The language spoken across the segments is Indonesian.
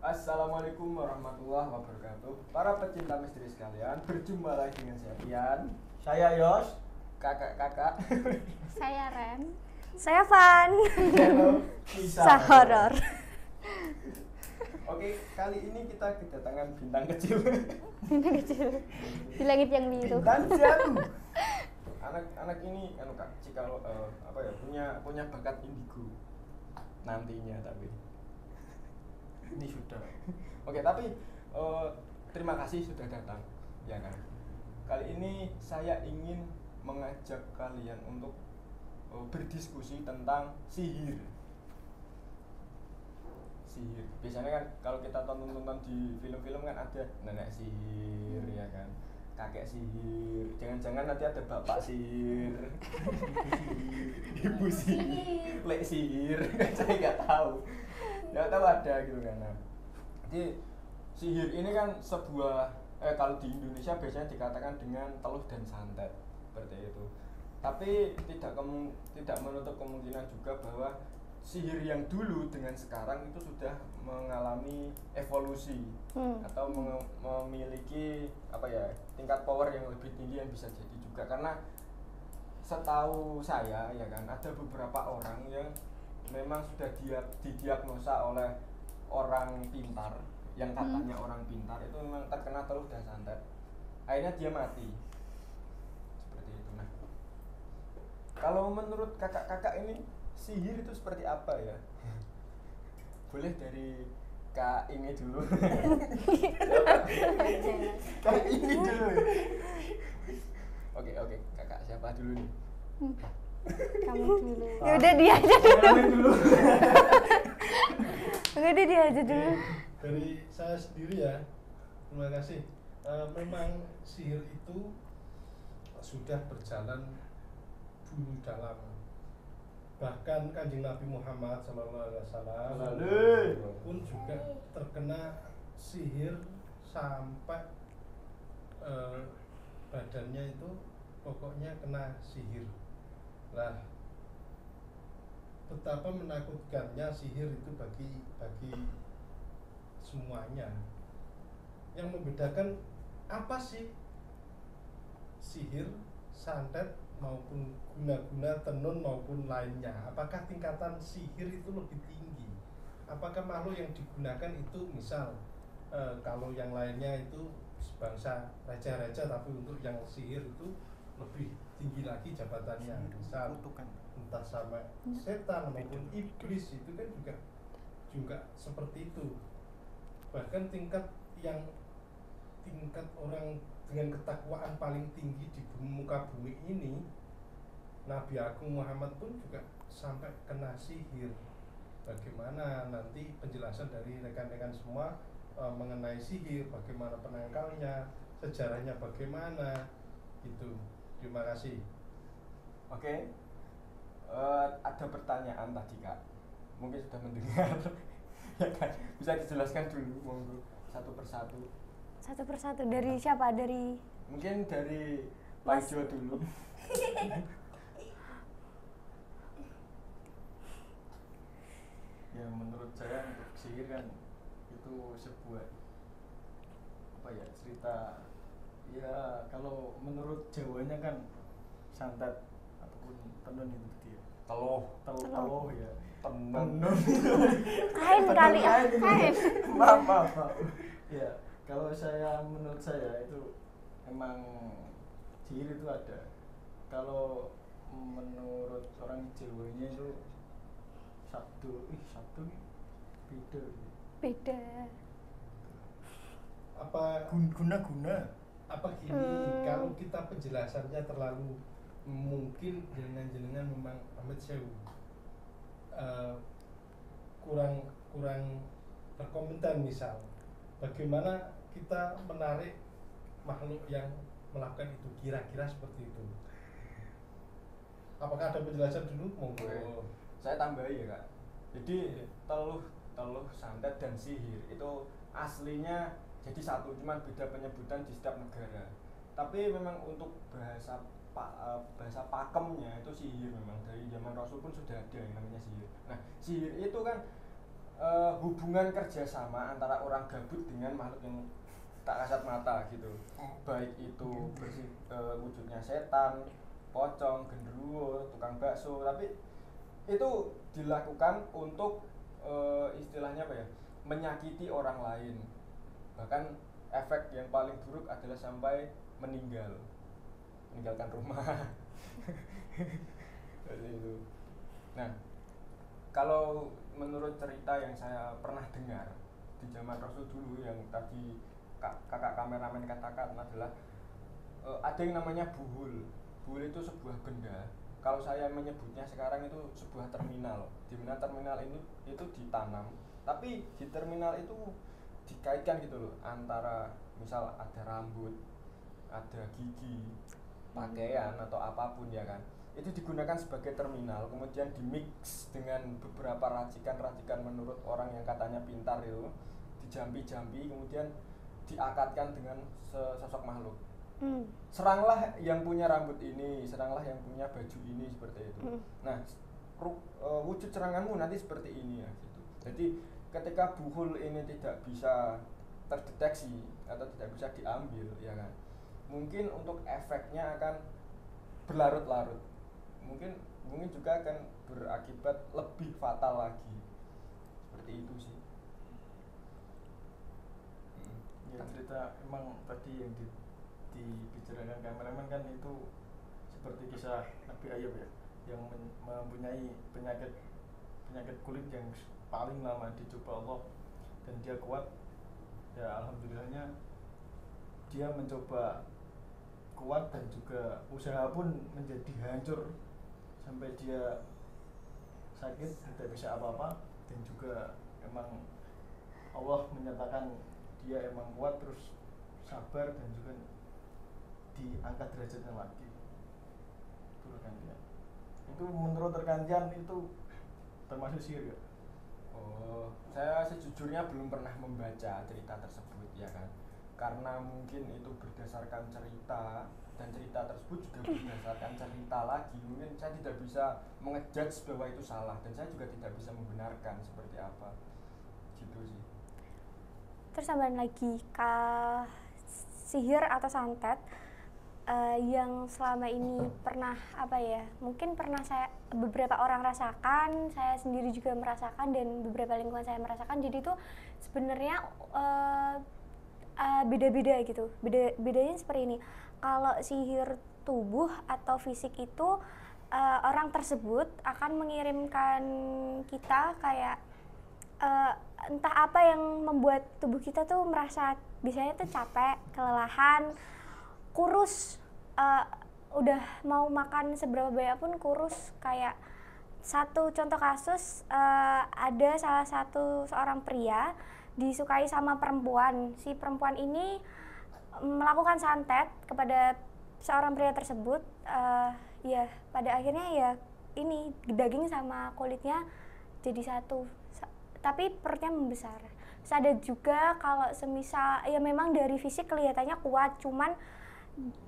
Assalamualaikum warahmatullahi wabarakatuh. Para pecinta misteri sekalian, berjumpa lagi dengan saya Pian. Saya Yos, kakak-kakak. Saya Ren. Saya Van. Halo, kisah Horor. Oke, kali ini kita kedatangan bintang kecil. Bintang kecil di langit yang biru. Bintang jatuh. Anak ini kak, jika punya bakat indigo nantinya tapi ini sudah. Oke, tapi terima kasih sudah datang, ya kan. Kali ini saya ingin mengajak kalian untuk berdiskusi tentang sihir. Sihir. Biasanya kan kalau kita tonton di film-film kan ada nenek sihir, ya kan. Kakek sihir, jangan-jangan nanti ada bapak sihir, ibu sihir, lek sihir, saya nggak tahu ada gitu kan. Nah, jadi sihir ini kan sebuah kalau di Indonesia biasanya dikatakan dengan teluh dan santet seperti itu. Tapi tidak menutup kemungkinan juga bahwa sihir yang dulu dengan sekarang itu sudah mengalami evolusi atau memiliki tingkat power yang lebih tinggi yang bisa jadi juga, karena setahu saya ya kan ada beberapa orang yang memang sudah didiagnosa oleh orang pintar yang katanya orang pintar itu memang terkena teluh dan santet, akhirnya dia mati seperti itu. Nah, kalau menurut kakak-kakak ini sihir itu seperti apa ya? Boleh dari Kak Inge dulu. Kak Inge dulu. Oke, kakak siapa dulu nih? Kamu dulu. Ya udah dia aja dulu. Udah dia aja dulu. Dari saya sendiri ya, terima kasih. Memang sihir itu sudah berjalan dulu dalam, bahkan Kanjeng Nabi Muhammad SAW pun juga terkena sihir sampai badannya itu pokoknya kena sihir. Lah, betapa menakutkannya sihir itu bagi semuanya. Yang membedakan apa sih sihir, santet maupun guna-guna tenun maupun lainnya? Apakah tingkatan sihir itu lebih tinggi? Apakah makhluk yang digunakan itu misal kalau yang lainnya itu sebangsa raja-raja, tapi untuk yang sihir itu lebih tinggi lagi jabatannya, misal entah sama setan maupun iblis, itu kan juga seperti itu. Bahkan tingkat orang dengan ketakwaan paling tinggi di muka bumi ini, Nabi Agung Muhammad pun juga sampai kena sihir. Bagaimana nanti penjelasan dari rekan-rekan semua mengenai sihir, bagaimana penangkalnya, sejarahnya bagaimana, gitu. Terima kasih. Oke, ada pertanyaan tadi Kak, mungkin sudah mendengar. Ya kan, bisa dijelaskan dulu monggo satu persatu. Satu persatu dari siapa? Dari Mungkin dari Pak Jo dulu. Ya, menurut saya untuk sihir kan itu sebuah cerita. Ya, kalau menurut Jawanya kan santet ataupun tenun itu dia. Teluh ya. Tenun. kain kali ya. Kain. Maaf. Ya, kalau menurut saya itu emang sihir itu ada. Kalau menurut orang Jawanya itu Sabtu Beda. Apa guna-guna? Apa gini, kalau kita penjelasannya terlalu mungkin jenengan memang Ahmed Sewu kurang berkomentar, misal bagaimana kita menarik makhluk yang melakukan itu, kira-kira seperti itu. Apakah ada penjelasan dulu? Monggo. Saya tambahin ya Kak. Jadi teluh, santet dan sihir itu aslinya jadi satu, cuman beda penyebutan di setiap negara. Tapi memang untuk bahasa pakemnya itu sihir, memang dari zaman Rasul pun sudah ada yang namanya sihir. Nah, sihir itu kan hubungan kerjasama antara orang gabut dengan makhluk yang tak kasat mata gitu, baik itu wujudnya setan, pocong, genderuwo, tukang bakso, tapi itu dilakukan untuk istilahnya apa ya, menyakiti orang lain, bahkan efek yang paling buruk adalah sampai meninggalkan rumah. Seperti itu. Nah, kalau menurut cerita yang saya pernah dengar di zaman Rasul dulu yang tadi kakak kameramen katakan adalah ada yang namanya buhul. Buhul itu sebuah benda. Kalau saya menyebutnya sekarang itu sebuah terminal. Di mana terminal ini itu ditanam, tapi di terminal itu dikaitkan gitu loh antara misal ada rambut, ada gigi, pakaian atau apapun ya kan. Itu digunakan sebagai terminal, kemudian dimix dengan beberapa racikan-racikan menurut orang yang katanya pintar itu, dijampi-jampi, kemudian diakatkan dengan sesosok makhluk. Seranglah yang punya rambut ini, seranglah yang punya baju ini, seperti itu. Nah, wujud seranganmu nanti seperti ini ya gitu. Jadi ketika buhul ini tidak bisa terdeteksi atau tidak bisa diambil ya kan, mungkin untuk efeknya akan berlarut-larut, mungkin juga akan berakibat lebih fatal lagi, seperti itu sih. Ya cerita emang tadi yang dibicarakan kameramen kan itu seperti kisah Nabi Ayub ya, yang mempunyai penyakit kulit yang paling lama dicoba Allah dan dia kuat. Ya alhamdulillahnya dia mencoba kuat dan juga usaha pun menjadi hancur sampai dia sakit tidak bisa apa-apa, dan juga emang Allah menyatakan dia emang kuat terus sabar dan juga diangkat derajatnya lagi turunkan dia. Itu menurut rekan Jan itu termasuk sihir ya? Oh, saya sejujurnya belum pernah membaca cerita tersebut ya kan, karena mungkin itu berdasarkan cerita dan cerita tersebut juga berdasarkan cerita lagi, mungkin saya tidak bisa mengejudge bahwa itu salah dan saya juga tidak bisa membenarkan seperti apa gitu sih. Terus tambahan lagi, sihir atau santet yang selama ini pernah mungkin pernah beberapa orang rasakan, saya sendiri juga merasakan dan beberapa lingkungan saya merasakan. Jadi itu sebenarnya beda-beda gitu. Bedanya seperti ini. Kalau sihir tubuh atau fisik itu orang tersebut akan mengirimkan kita kayak entah apa yang membuat tubuh kita tuh merasa biasanya tuh capek, kelelahan, kurus, udah mau makan seberapa banyak pun kurus. Kayak satu contoh kasus, ada salah satu seorang pria disukai sama perempuan. Si perempuan ini melakukan santet kepada seorang pria tersebut. Ya pada akhirnya ya ini daging sama kulitnya jadi satu, tapi perutnya membesar. Terus ada juga kalau semisal ya memang dari fisik kelihatannya kuat, cuman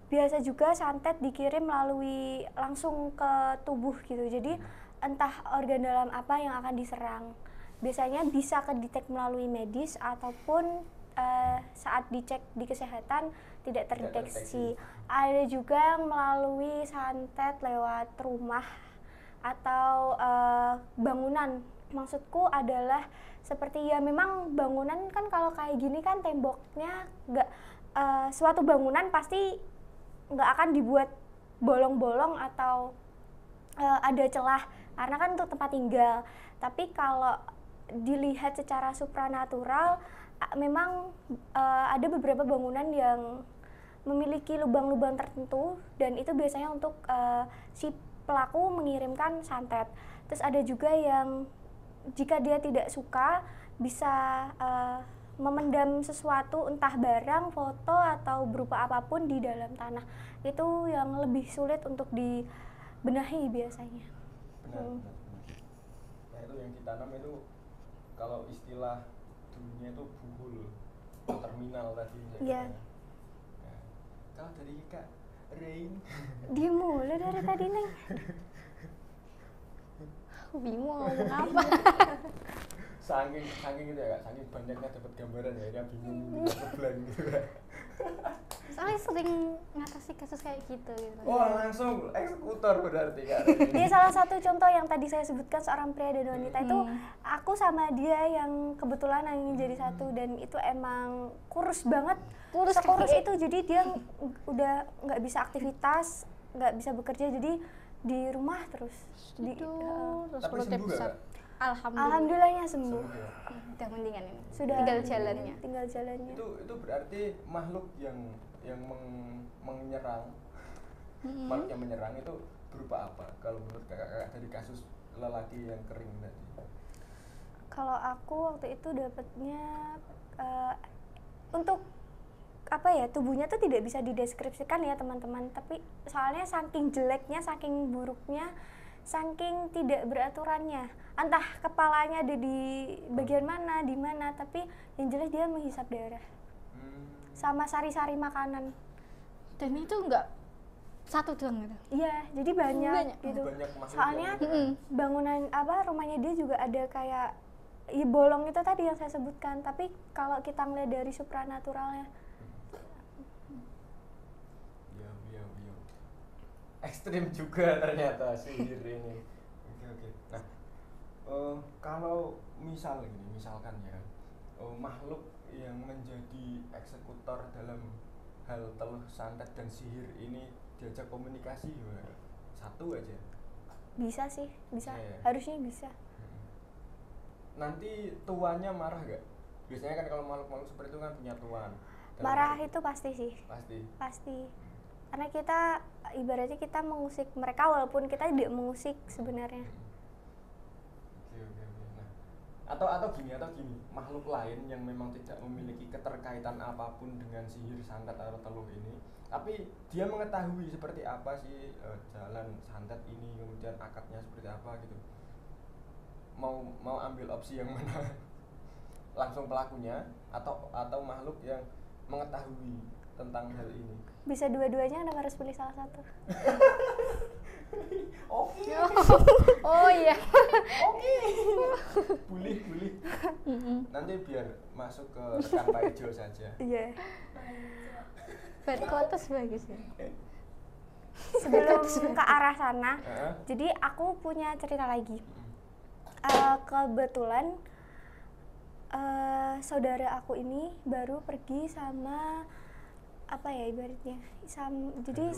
biasa juga santet dikirim melalui langsung ke tubuh gitu. Jadi entah organ dalam apa yang akan diserang. Biasanya bisa kedetek melalui medis ataupun saat dicek di kesehatan tidak terdeteksi. Ada juga yang melalui santet lewat rumah atau bangunan. Maksudku adalah seperti ya memang bangunan kan kalau kayak gini kan temboknya nggak, suatu bangunan pasti nggak akan dibuat bolong-bolong atau ada celah karena kan untuk tempat tinggal. Tapi kalau dilihat secara supranatural, memang ada beberapa bangunan yang memiliki lubang-lubang tertentu dan itu biasanya untuk si pelaku mengirimkan santet. Terus ada juga yang jika dia tidak suka bisa memendam sesuatu, entah barang, foto atau berupa apapun di dalam tanah. Itu yang lebih sulit untuk dibenahi biasanya. Benar. Ya itu yang ditanam itu kalau istilah dulunya itu buhul, terminal tadi. Iya. Ya. Kalau dari Kak Rain, Dia mulu dari tadi Neng. Bingung mau ngomong apa. saking gitu ya kak, saking banyaknya dapat gambaran ya, dia bingung ngeblank gitu. Soalnya sering ngatasi kasus kayak gitu gitu. Wah langsung eksekutor berarti kak. Dia salah satu contoh yang tadi saya sebutkan, seorang pria dan wanita itu aku sama dia yang kebetulan ingin jadi satu, dan itu emang kurus banget, sekurus itu, jadi dia udah nggak bisa aktivitas, nggak bisa bekerja, jadi di rumah terus. Terus Tapi perutnya sembuh gak, besar. Kak? Alhamdulillahnya sembuh. Udah mendingan ini. Sudah tinggal jalannya. Tinggal jalannya. Itu berarti makhluk yang menyerang, makhluk yang menyerang itu berupa apa kalau menurut kakak dari kasus lelaki yang kering tadi? Kalau aku waktu itu dapatnya untuk apa ya, tubuhnya tuh tidak bisa dideskripsikan ya teman-teman, tapi soalnya saking jeleknya, saking buruknya, saking tidak beraturannya, entah kepalanya ada di bagian mana, di mana, tapi yang jelas dia menghisap darah sama sari-sari makanan. Dan itu enggak satu doang gitu. Iya, jadi banyak gitu. Banyak makhluk Soalnya yang bangunan rumahnya dia juga ada kayak bolong itu tadi yang saya sebutkan, tapi kalau kita ngeliat dari supranaturalnya, Iya. Ekstrim juga ternyata sihir ini. Oke. Nah, kalau misalkan ya, makhluk yang menjadi eksekutor dalam hal teluh santet dan sihir ini diajak komunikasi gimana? Satu aja. bisa sih, bisa. Iya. Harusnya bisa. Nanti tuannya marah gak? Biasanya kan kalau makhluk-makhluk seperti itu kan punya tuan. Dalam Marah hal- itu pasti sih. Pasti. Karena kita ibaratnya kita mengusik mereka walaupun kita tidak mengusik sebenarnya. Oke. Nah, atau gini, makhluk lain yang memang tidak memiliki keterkaitan apapun dengan sihir, santet atau teluh ini, tapi dia mengetahui seperti apa sih jalan santet ini, kemudian akadnya seperti apa gitu. Mau ambil opsi yang mana? Langsung pelakunya atau makhluk yang mengetahui tentang hal ini? Bisa dua-duanya, Anda harus pilih salah satu. Oke. Oh iya. Oke. Boleh. Nanti biar masuk ke rekan Pak Ijo saja. Iya. Bad quotes bagus ya. Sebelum ke arah sana, Heeh. jadi aku punya cerita lagi. Kebetulan saudara aku ini baru pergi sama apa ya ibaratnya, jadi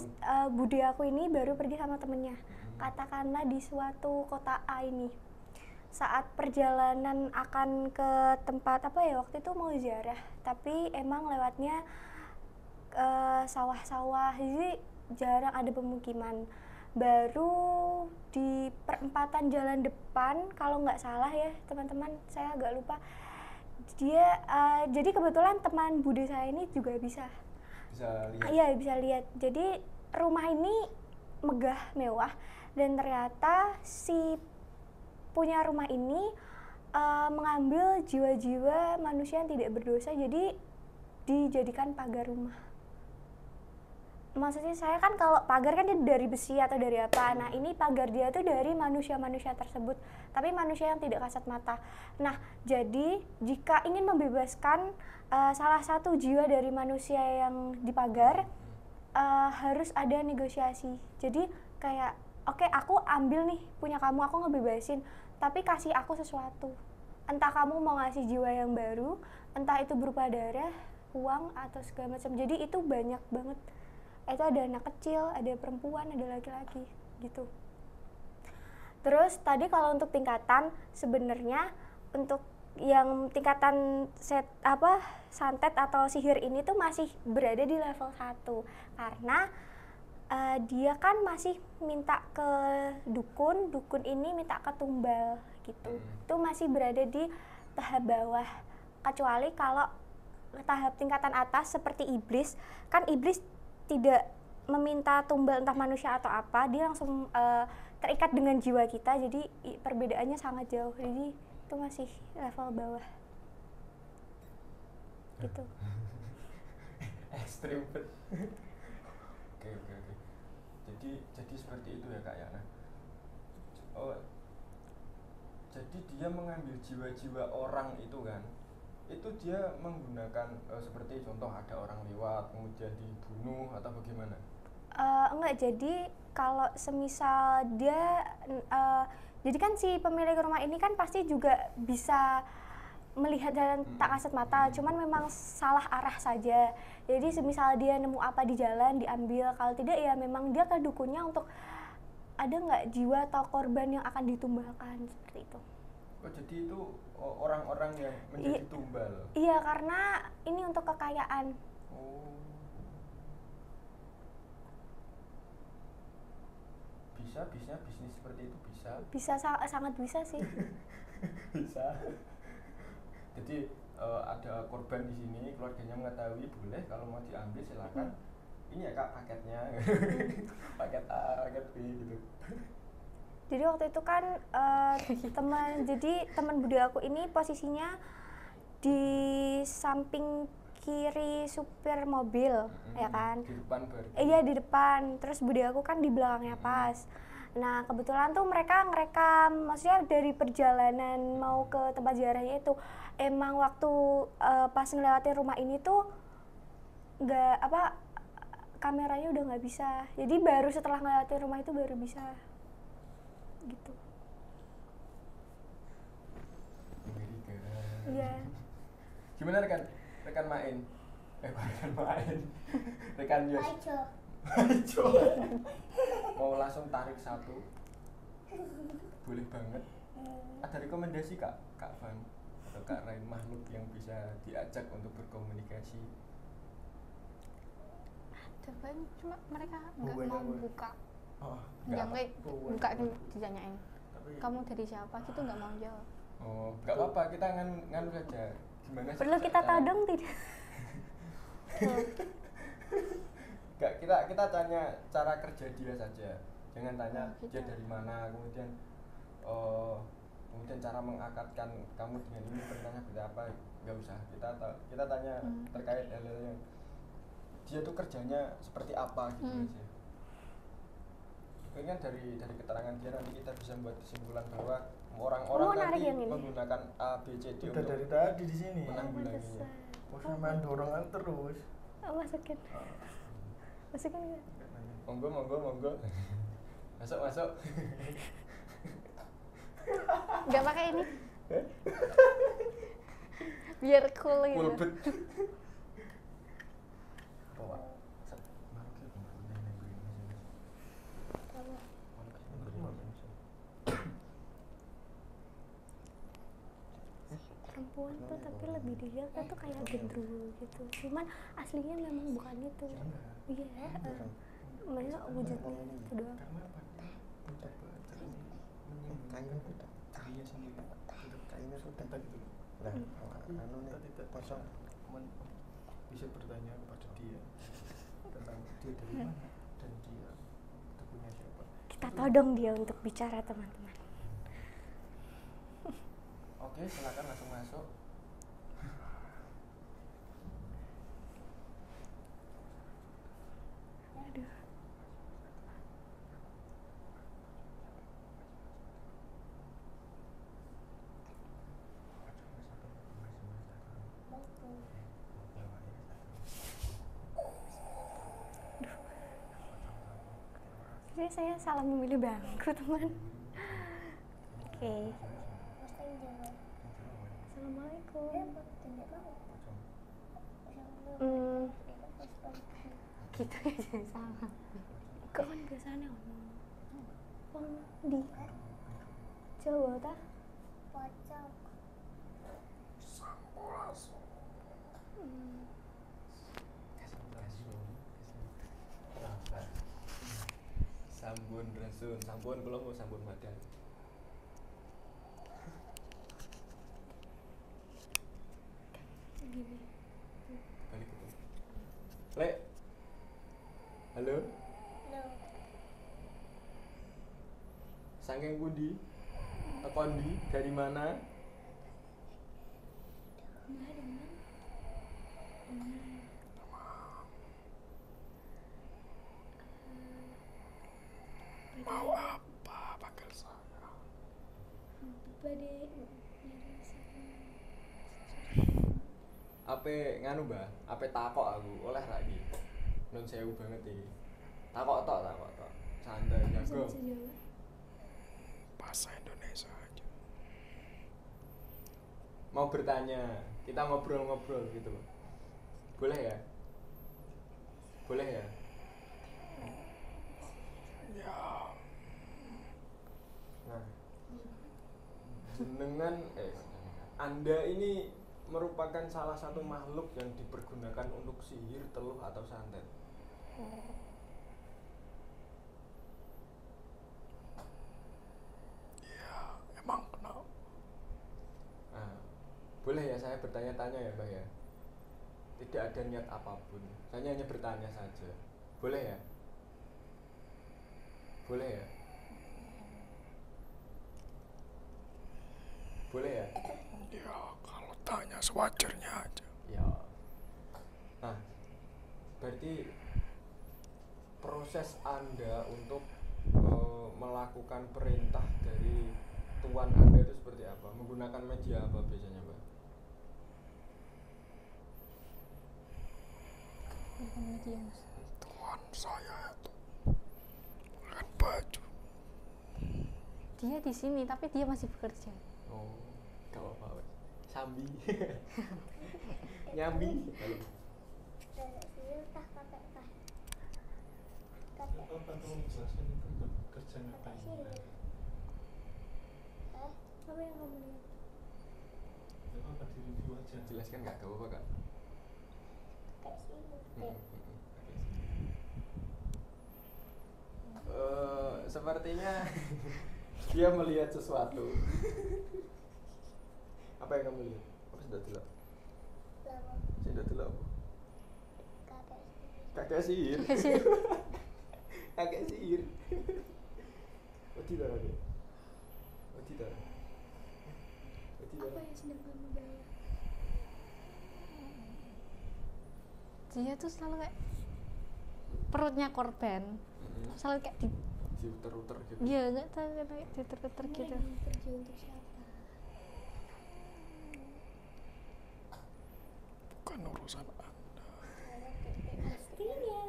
bude aku ini baru pergi sama temennya, katakanlah di suatu kota A ini. Saat perjalanan akan ke tempat apa ya, waktu itu mau ziarah, tapi emang lewatnya sawah-sawah, jadi jarang ada pemukiman. Baru di perempatan jalan depan, kalau nggak salah ya teman-teman, saya agak lupa. Dia jadi kebetulan teman bude saya ini juga bisa lihat. Iya, bisa lihat. Jadi rumah ini megah, mewah, dan ternyata si punya rumah ini mengambil jiwa-jiwa manusia yang tidak berdosa, jadi dijadikan pagar rumah. Maksudnya saya kan kalau pagar kan dia dari besi atau dari apa, nah ini pagar dia tuh dari manusia-manusia tersebut, tapi manusia yang tidak kasat mata. Nah, jadi jika ingin membebaskan salah satu jiwa dari manusia yang dipagar, harus ada negosiasi. Jadi kayak oke, aku ambil nih punya kamu, aku ngebebasin, tapi kasih aku sesuatu. Entah kamu mau ngasih jiwa yang baru, entah itu berupa darah, uang, atau segala macam. Jadi itu banyak banget. Itu ada anak kecil, ada perempuan, ada laki-laki gitu. Terus tadi kalau untuk tingkatan, sebenarnya untuk yang tingkatan santet atau sihir ini tuh masih berada di level 1 karena dia kan masih minta ke dukun ini minta ke tumbal gitu. Itu masih berada di tahap bawah. Kecuali kalau tahap tingkatan atas seperti iblis, kan iblis tidak meminta tumbal entah manusia atau apa, dia langsung terikat dengan jiwa kita, jadi perbedaannya sangat jauh. Jadi itu masih level bawah gitu. Ekstrim. Oke. Jadi seperti itu ya Kak ya. Nah, jadi dia mengambil jiwa-jiwa orang itu kan, itu dia menggunakan seperti contoh ada orang lewat kemudian dibunuh atau bagaimana? Enggak, jadi kalau semisal dia jadi kan si pemilik rumah ini kan pasti juga bisa melihat dengan tak kasat mata, cuman memang salah arah saja. Jadi semisal dia nemu apa di jalan diambil, kalau tidak ya memang dia ke dukunnya untuk ada nggak jiwa atau korban yang akan ditumbangkan seperti itu. Oh jadi itu orang-orang yang menjadi tumbal? Iya, karena ini untuk kekayaan. Oh. Bisa bisnis seperti itu bisa? Bisa, sangat bisa sih. Bisa. Jadi ada korban di sini, keluarganya mengetahui boleh kalau mau diambil silakan. Ini ya kak paketnya, paket A, paket B gitu. Jadi waktu itu kan teman budi aku ini posisinya di samping kiri supir mobil, ya kan? Di depan baru. Iya, di depan. Terus budi aku kan di belakangnya pas. Nah kebetulan tuh mereka ngerekam, maksudnya dari perjalanan mau ke tempat ziarahnya itu emang waktu pas ngelewatin rumah ini tuh nggak kameranya udah nggak bisa. Jadi baru setelah ngelewatin rumah itu baru bisa gitu. Iya. Gimana rekan main? Rekan Yos. Ayo. Mau langsung tarik satu? Boleh banget. Ada rekomendasi Kak Van atau Kak Rain makhluk yang bisa diajak untuk berkomunikasi? Ada banyak, cuma mereka nggak mau buka. Oh, Jangan buka ditanyain. Kamu dari siapa gitu nggak mau jawab. Oh, nggak apa-apa, kita nganu saja. Gimana sih? Perlu kita todong tidak? Enggak, kita tanya cara kerja dia saja. Jangan tanya gitu. dia dari mana, kemudian cara mengakatkan kamu dengan ini perintahnya seperti apa, nggak usah. Kita tanya terkait hal-hal yang dia tuh kerjanya seperti apa gitu aja. Mungkin dari keterangan dia nanti kita bisa membuat kesimpulan bahwa orang-orang nanti menggunakan A, B, C, D udah untuk dari tadi di sini. menanggulanginya. Main dorongan terus. Masukin nggak? Monggo. Masuk. Nggak pakai ini. Biar cool gitu. Pulbet. Perempuan tuh tapi lebih dilihat tuh kayak gendruwo gitu. Cuman aslinya memang bukan itu. Iya. Maksudnya wujudnya itu doang. Kayaknya sudah tadi dulu. Lah, anu nih kosong. Bisa bertanya kepada dia tentang dia dari mana dan dia punya siapa. Kita todong dia untuk bicara, teman-teman. Oke, silakan langsung masuk. Aduh. Jadi saya salah memilih bangku, teman. Oke. Assalamualaikum. Gitu ya, jangan salah. Kok kan biasanya ngomong di Jawa ta? Sampun kula mau sampun badan. Balik itu. Lek. Halo? Saking pundi? Tekon ndi? Dari mana? Mau apa panggil saya? Badai ape nganu Mbah, ape takok aku oleh ra iki. Nun sewu banget iki. Takok tok. Santai jago. Bahasa Indonesia aja. Mau bertanya, kita ngobrol-ngobrol gitu loh. Boleh ya? Boleh ya? Ya, Nah, jenengan Anda ini merupakan salah satu makhluk yang dipergunakan untuk sihir, teluh atau santet. ya emang kenal. Nah, boleh ya saya bertanya-tanya ya Mbak ya? Tidak ada niat apapun, saya hanya bertanya saja. Boleh ya? Boleh ya? Boleh ya? Ya kalau tanya sewajarnya aja. Ya. Nah, berarti proses Anda untuk melakukan perintah dari Tuan Anda itu seperti apa? Menggunakan media apa biasanya, Mbak? Media Mas. Tuhan saya itu bukan baju. Dia di sini tapi dia masih bekerja. Oh, gak apa-apa. Wes. Sambi. Nyambi. Halo. Apa tolong jelaskan itu kerja ngapain? Apa yang kamu lihat? Apa di review aja? Jelaskan gak apa-apa, Kak? Sepertinya dia melihat sesuatu. Apa yang kamu lihat? Apa sudah delok? Sudah delok apa? Kakek sihir. Kakek sihir. Oh tidak ada. Oh tidak. Oh tidak. Apa yang sedang kamu bawa? Dia tuh selalu kayak perutnya korban. Selalu kayak Diuter-uter gitu. dia nggak tahu kayak diter-ter gitu. Kamu lagi kerja untuk siapa? Bukan urusan Anda. Pastinya.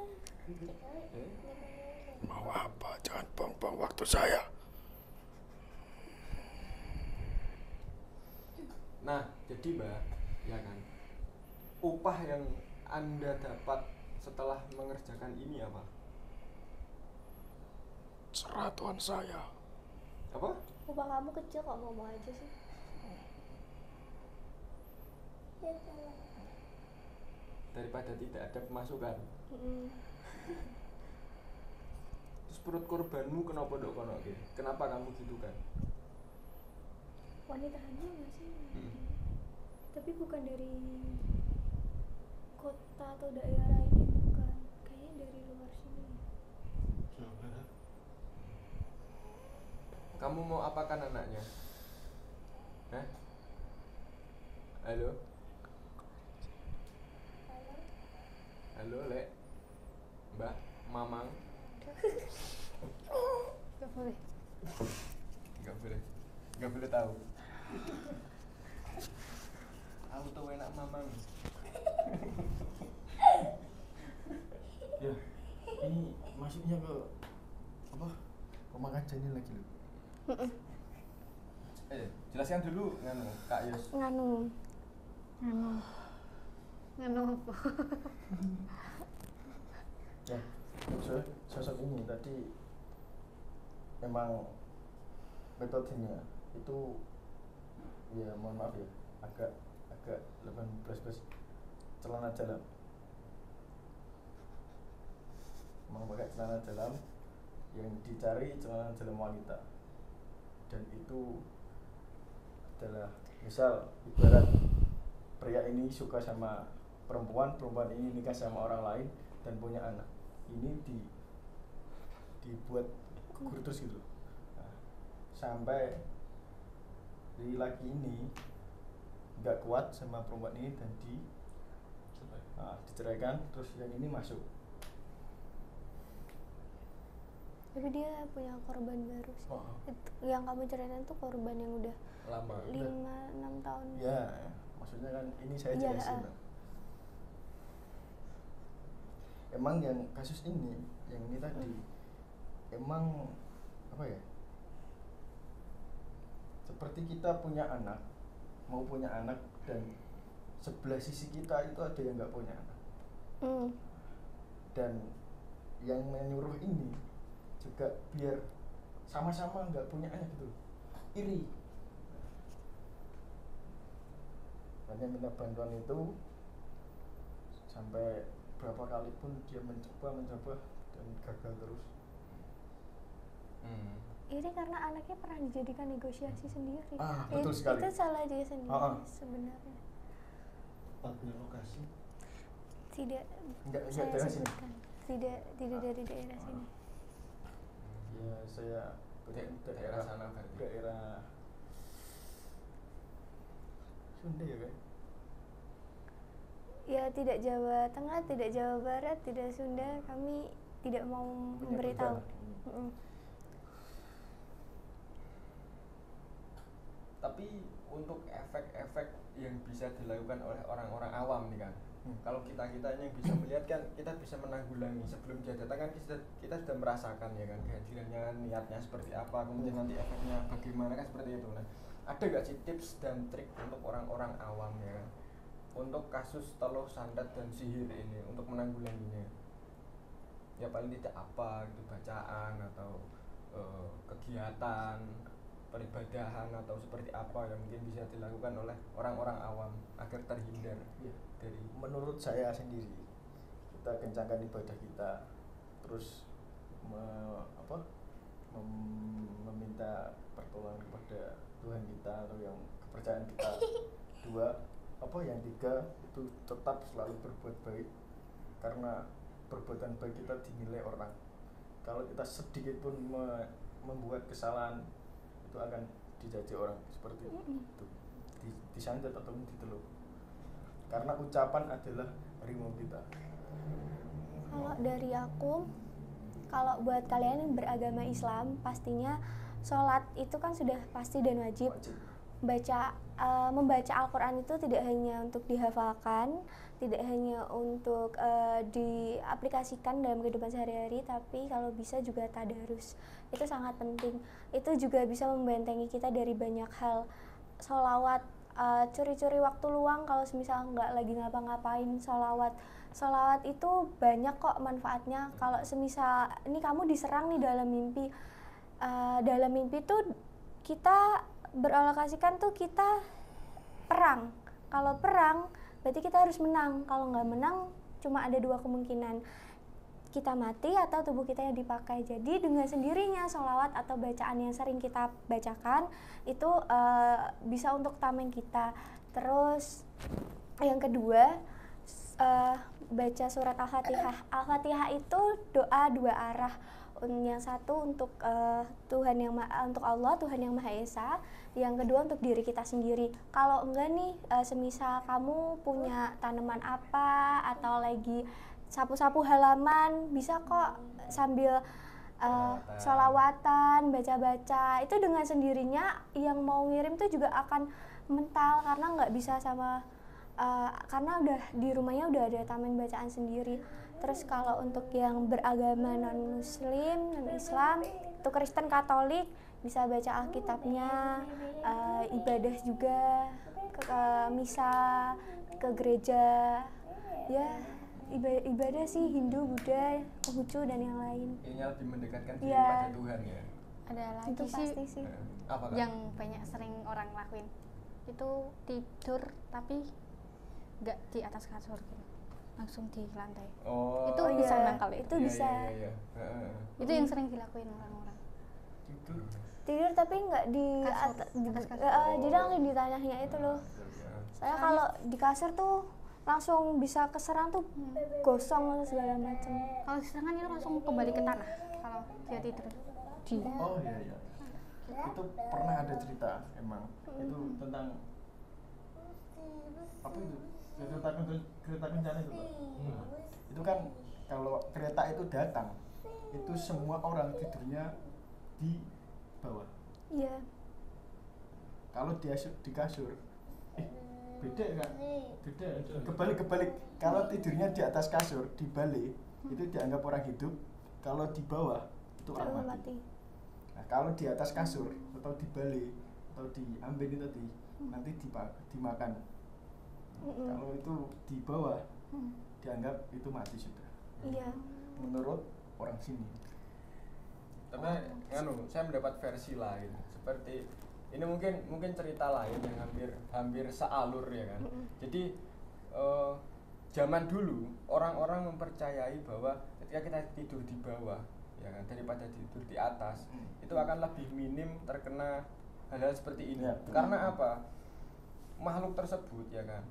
Mau apa? Jangan buang-buang waktu saya. Nah, jadi Mbak, ya kan, upah yang Anda dapat setelah mengerjakan ini apa? Serah Tuhan saya. Apa? Upah kamu kecil kok ngomong aja sih. Ya salah. Daripada tidak ada pemasukan. Terus perut korbanmu kenapa dok kono ke? Kenapa kamu gitu kan? Wanita hamil nggak sih? Tapi bukan dari kota atau daerah ini, bukan. Kayaknya dari luar sini. Jawa Barat. Kamu mau apakan anaknya? Hah? Halo? Halo, Lek? Mbak? Mamang? Gak boleh. Gak boleh. Gak boleh tahu. Aku tuh enak mamang. Ya, ini masuknya ke apa? Rumah kaca ini lagi loh. Jelaskan dulu nganu Kak Yus. Nganu apa? Ya, sosok ini tadi memang metodenya itu ya mohon maaf ya agak 18 plus celana dalam. Memang pakai celana dalam, yang dicari celana dalam wanita, dan itu adalah misal ibarat pria ini suka sama perempuan ini nikah sama orang lain dan punya anak, ini dibuat gugur terus gitu. Nah, sampai si laki ini nggak kuat sama perempuan ini dan diceraikan, terus yang ini masuk. Tapi dia punya korban baru sih. Oh. Yang kamu ceritain tuh korban yang udah Lama. 5-6 tahun. Ya, maksudnya kan ini saya Iya, jelasin. emang yang kasus ini tadi emang apa ya, seperti kita mau punya anak dan sebelah sisi kita itu ada yang nggak punya anak, dan yang menyuruh ini juga biar sama-sama nggak punya anak gitu, iri. Hanya minta bantuan itu sampai berapa kali pun dia mencoba dan gagal terus. Iri karena anaknya pernah dijadikan negosiasi sendiri. Betul sekali. Itu salah dia sendiri sebenarnya. Punya lokasi. Tidak Enggak saya daerah sini. sebutkan. Tidak dari daerah sini. Ya saya daerah sana berarti. daerah Sunda ya kan? Ya tidak Jawa Tengah, tidak Jawa Barat, tidak Sunda. Kami tidak mau memberitahu. Tapi untuk efek-efek yang bisa dilakukan oleh orang-orang awam nih kan, kalau kita ini yang bisa melihat kan, kita bisa menanggulangi sebelum dia datang kan, kita sudah merasakan ya kan kehadirannya, niatnya seperti apa, kemudian nanti efeknya bagaimana kan, seperti itu. Nah, ada gak sih tips dan trik untuk orang-orang awam ya kan, untuk kasus teluh, santet dan sihir ini untuk menanggulanginya? Ya paling tidak apa gitu, bacaan atau kegiatan peribadahan atau seperti apa yang mungkin bisa dilakukan oleh orang-orang awam agar terhindar dari. Menurut saya sendiri, kita kencangkan ibadah kita, terus meminta pertolongan kepada Tuhan kita atau yang kepercayaan kita. Yang tiga itu tetap selalu berbuat baik, karena perbuatan baik kita dinilai orang. Kalau kita sedikit pun membuat kesalahan, itu akan dijaji orang seperti itu, disantet atau diteluh, karena ucapan adalah harimau kita. Kalau dari aku, kalau buat kalian yang beragama Islam, pastinya sholat itu kan sudah pasti dan wajib. Membaca Al-Quran itu tidak hanya untuk dihafalkan, tidak hanya untuk diaplikasikan dalam kehidupan sehari-hari, tapi kalau bisa juga tadarus. Itu sangat penting. Itu juga bisa membentengi kita dari banyak hal. Sholawat, curi-curi waktu luang kalau misal nggak lagi ngapa-ngapain, sholawat itu banyak kok manfaatnya. Kalau semisal ini kamu diserang nih dalam mimpi tuh kita beralokasikan tuh kita perang. Kalau perang berarti kita harus menang. Kalau nggak menang cuma ada dua kemungkinan, kita mati atau tubuh kita yang dipakai. Jadi dengan sendirinya sholawat atau bacaan yang sering kita bacakan itu bisa untuk tameng kita. Terus yang kedua, baca surat Al-Fatihah. Al-Fatihah itu doa dua arah. Yang satu untuk untuk Allah, Tuhan yang Maha Esa. Yang kedua untuk diri kita sendiri. Kalau enggak nih, semisal kamu punya tanaman apa atau lagi sapu-sapu halaman, bisa kok sambil sholawatan, baca-baca. Itu dengan sendirinya yang mau ngirim tuh juga akan mental, karena nggak bisa sama karena udah di rumahnya udah ada taman bacaan sendiri. Terus kalau untuk yang beragama non-muslim, non-Islam, itu Kristen Katolik, bisa baca Alkitabnya, ibadah juga, ke misa, ke gereja, ya ibadah sih Hindu, Buddha, Konghucu dan yang lain. Ini lebih mendekatkan diri pada Tuhan ya. Ada lagi Itu pasti sih. Apa kan? Yang banyak sering orang lakuin itu tidur tapi nggak di atas kasur gitu, langsung di lantai. Itu bisa nangkal itu bisa. Iya. Itu yang sering dilakuin orang-orang. Tidur tapi nggak di Kasur, atas kasur. Jadi langsung di tanahnya itu loh. Saya kalau di kasur tuh langsung bisa keserang tuh, gosong segala macam. Kalau diserang itu langsung kembali ke tanah kalau dia tidur di. Oh iya. Itu pernah ada cerita emang. Itu tentang apa itu? Kereta kencana itu, Pak. Itu kan kalau kereta itu datang, itu semua orang tidurnya di bawah. Iya. Kalau di kasur, beda kan? Beda. Kebalik. Kalau tidurnya di atas kasur, dibalik, itu dianggap orang hidup, kalau di bawah itu orang mati. Nah, kalau di atas kasur atau di balai atau diambil itu tadi nanti dimakan. Kalau itu di bawah dianggap itu mati sudah. Iya. Menurut orang sini. Tapi saya mendapat versi lain seperti ini, mungkin cerita lain yang hampir sealur ya kan. Jadi zaman dulu orang-orang mempercayai bahwa ketika kita tidur di bawah ya kan daripada tidur di atas itu akan lebih minim terkena hal-hal seperti ini. Karena apa? Makhluk tersebut ya kan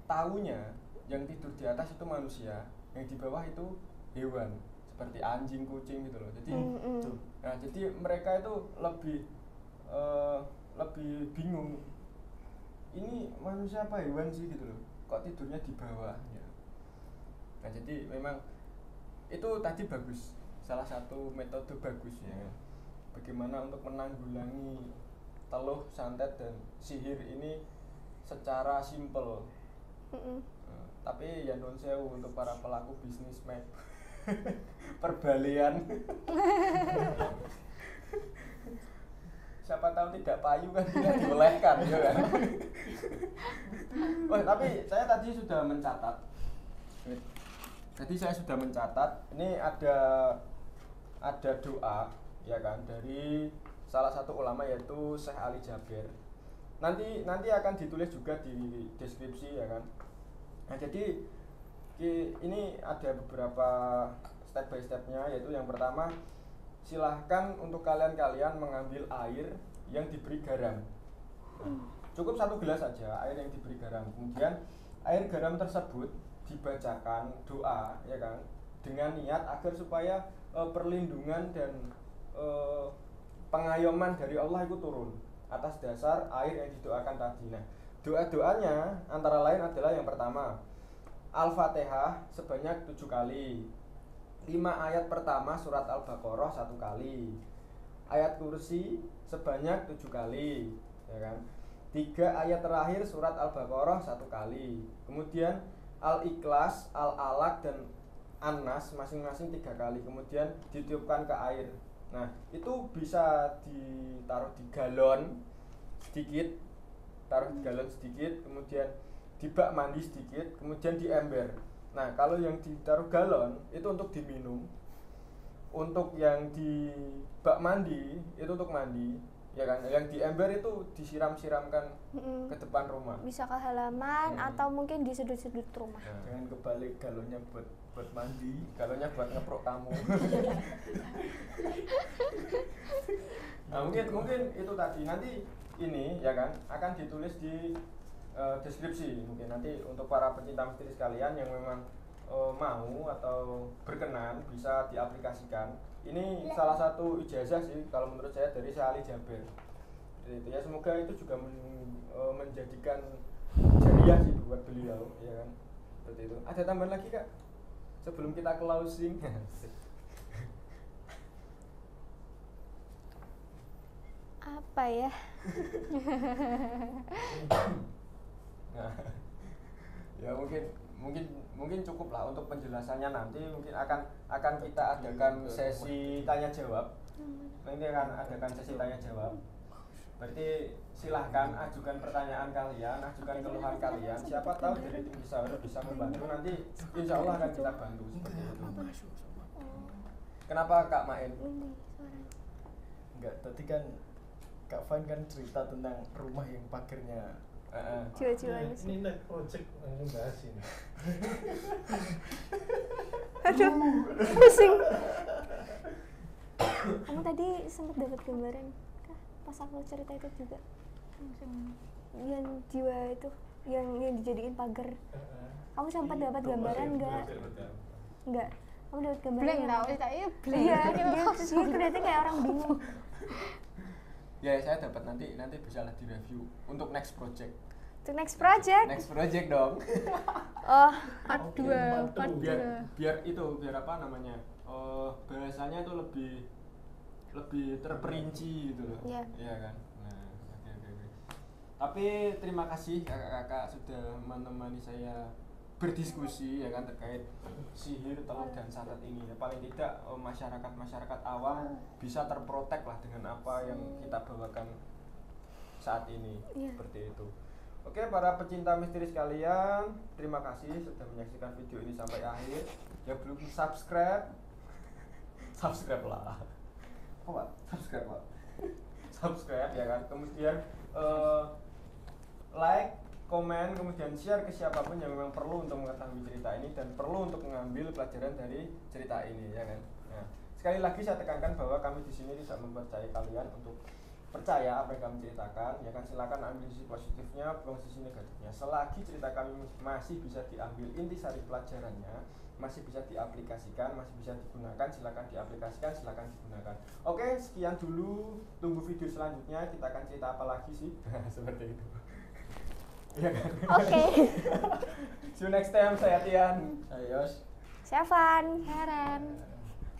taunya yang tidur di atas itu manusia, yang di bawah itu hewan seperti anjing, kucing gitu loh. Jadi nah jadi mereka itu lebih bingung, ini manusia apa hewan sih gitu loh, kok tidurnya di bawah ya. Nah jadi memang itu tadi bagus, salah satu metode bagus ya bagaimana untuk menanggulangi teluh, santet dan sihir ini secara simpel. Tapi ya non sewu untuk para pelaku bisnis map perbalian siapa tahu tidak payu kan tidak diolehkan ya kan. Tapi saya tadi sudah mencatat. Ini ada doa ya kan dari salah satu ulama yaitu Syekh Ali Jaber. Nanti akan ditulis juga di deskripsi ya kan. Nah jadi ini ada beberapa step by stepnya, yaitu yang pertama silahkan untuk kalian mengambil air yang diberi garam. Cukup 1 gelas saja air yang diberi garam. Kemudian air garam tersebut dibacakan doa ya kan dengan niat agar supaya perlindungan dan pengayoman dari Allah itu turun atas dasar air yang didoakan tadi. Nah, doa-doanya antara lain adalah yang pertama Al-Fatihah sebanyak 7 kali, 5 ayat pertama surat Al-Baqarah 1 kali, ayat kursi sebanyak 7 kali ya kan, 3 ayat terakhir surat Al-Baqarah 1 kali, kemudian Al-Ikhlas, Al-Alaq dan An-Nas masing-masing 3 kali, kemudian ditiupkan ke air. Nah itu bisa ditaruh di galon sedikit, kemudian di bak mandi sedikit, kemudian di ember. Nah kalau yang ditaruh galon itu untuk diminum, untuk yang di bak mandi itu untuk mandi ya kan, yang di ember itu disiram-siramkan ke depan rumah, bisa ke halaman atau mungkin di sudut-sudut rumah. Jangan kebalik, galonnya buat mandi, galonnya buat ngeprok tamu. Nah mungkin itu tadi, nanti ini ya kan akan ditulis di deskripsi. Mungkin nanti untuk para pecinta misteri sekalian yang memang mau atau berkenan bisa diaplikasikan. Ini salah satu ijazah sih kalau menurut saya dari Syekh Ali Jaber. Itu ya, semoga itu juga menjadikan jariah sih buat beliau ya kan. Seperti itu. Ada tambahan lagi Kak sebelum kita closing? Apa ya? Nah, ya mungkin cukup lah untuk penjelasannya. Nanti mungkin akan kita adakan sesi tanya jawab. Nanti akan adakan sesi tanya jawab. Berarti silahkan ajukan pertanyaan kalian, ajukan keluhan kalian. Siapa tahu dari tim bisa membantu. Nanti insya Allah akan kita bantu seperti itu. Kenapa Kak Main? Enggak, tadi kan Kak Fan kan cerita tentang rumah yang pagernya Jiwa-jiwa ini next project langsung bahas ini. Aduh, pusing. Kamu tadi sempat dapat gambaran kah pas aku cerita itu juga? Yang jiwa itu, yang dijadiin pagar. Kamu sempat dapat gambaran enggak? Enggak. Kamu dapat gambaran? Blank tau, iya blank. Iya, dia kelihatan kayak orang bingung. Ya saya dapat, nanti bisalah direview untuk next project. Untuk next project? Next project dong. Oh, part 2. Biar apa namanya? Bahasanya itu lebih terperinci gitu loh. Iya. Iya kan? Nah, oke. Tapi terima kasih kakak-kakak sudah menemani saya berdiskusi ya kan terkait sihir, telur dan santet ini. Ya, paling tidak masyarakat awam bisa terprotek lah dengan apa yang kita bawakan saat ini. Seperti itu. Oke, para pecinta misteri sekalian, terima kasih sudah menyaksikan video ini sampai akhir. Yang belum subscribe lah. Apa? Subscribe lah. Subscribe ya kan. Kemudian like, komen, kemudian share ke siapapun yang memang perlu untuk mengetahui cerita ini dan perlu untuk mengambil pelajaran dari cerita ini ya kan. Nah, sekali lagi saya tekankan bahwa kami di sini tidak mempercayai kalian untuk percaya apa yang kami ceritakan, ya kan. Silakan ambil sisi positifnya, buang sisi negatifnya. Selagi cerita kami masih bisa diambil intisari pelajarannya, masih bisa diaplikasikan, masih bisa digunakan, silakan diaplikasikan, silakan digunakan. Oke, sekian dulu. Tunggu video selanjutnya, kita akan cerita apa lagi sih? Seperti itu. Iya kan? Oke. See you next time, saya Tian. Saya Yos. Saya Van. Keren.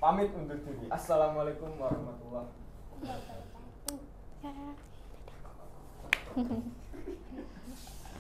Pamit undur diri. Assalamualaikum warahmatullahi wabarakatuh. Ya.